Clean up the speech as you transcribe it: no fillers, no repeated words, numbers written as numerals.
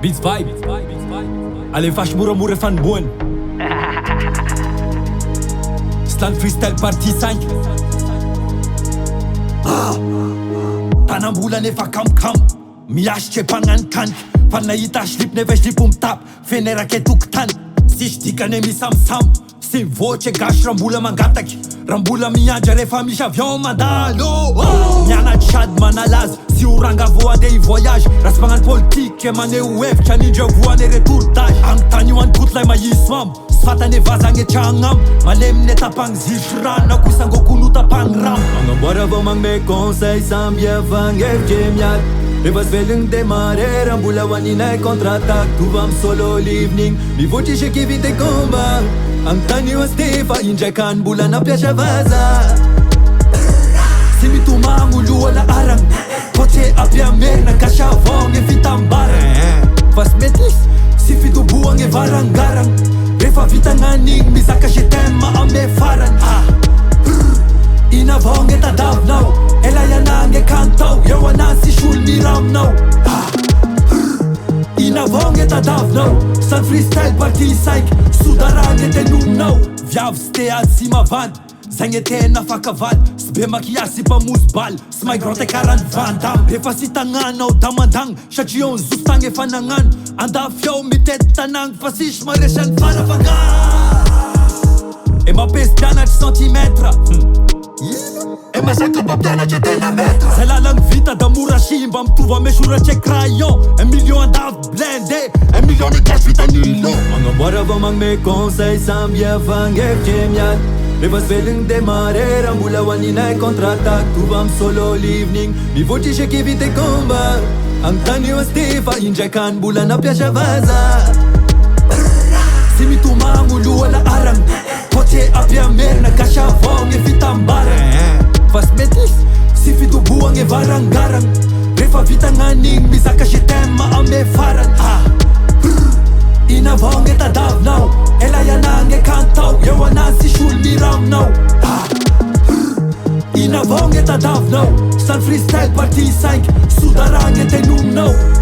Beatvibes, Alefaso moramora fanomboany. Slaan freestyle partie 5. Tanambola nefa kamokamo, Miasitry mpagnanikaniky. Fa mahita silipo nefa silipo mitapy, feno eraky tokotany. Tsisy dikany mitsamotsamo, sy mivoatra gasy raha mbola mangataky. Raha mbola miandra rehefa misy avion mandalo. Mianatry sady manalaza, sy oranga vo andeha i-voyage. Raha sy magnano politike maneho hevitra anindra voane retortage. Agnotan'io any kotlay mahita sy fatane vazagny etragnamo. Malemy netapagny zisy rano, akoy sangoko tapagny ramo. Magnamboara vao magnome conseil samby avagny hevitry miady. Rehefa sy velogny démarrer raha mbola Oaninay contre-attaque. Tovy amy solo living mivotry écheky vita combat. Agnotan'io astefa indraiky any mbola nampiasa vaza. Sy mitomagno lohala aragny, kotre apiamerina kasavogny fitambaragny. Fa sy mety sy fitoboagny varangaragny. Rehefa vita gn'anigny mizaka je t'aime ame farany. Inavogny tadavinao, elayanagny kantao. Eo anazy sisy olo miraminao. Inavogny tadavinao, Slaan freestyle partie 5. Soudarà gn'hevitry. Viavy sy te ady sy mavandy, zay gne tena fakavady. Sy be maquillage sy mpamozy baly, sy mahay grand écarany vandam. Rehefa sy tagnanao da mandagny, satria eo nizoso tagny efa nagnano. Andafy ao mitety tanagny, fa sisy maresany farafagna. E mampesy mpianatry centimètre, E masaka mba mpianatry tena metra. zay lalagny vita da mora simba mitovy ame soratry crayon. 1 million andafy blindé, 1 million de gasy vitanilo. Magnamboara vao magnome conseil samby avagny hevitry miady. Rehefa sy velogny démarrer raha mbola Oaninay contre-attaque. Tovy amy solo living mivotry écheky vita combat. Agnotan'io astefa indraiky any mbola nampiasa vaza. sy mitomagno lohala aragny, kotre apiamerina kasavogny fitambaragny. Fa sy mety sy fitoboagny varangaragny. Rehefa vita gn'anigny mizaka je t'aime ame farany. Inavogny tadavinao, elayanagny kantao. Eo anazy sisy olo miraminao. Inavogny tadavinao, Slaan freestyle partie 5. Soudarà gn'hevitry.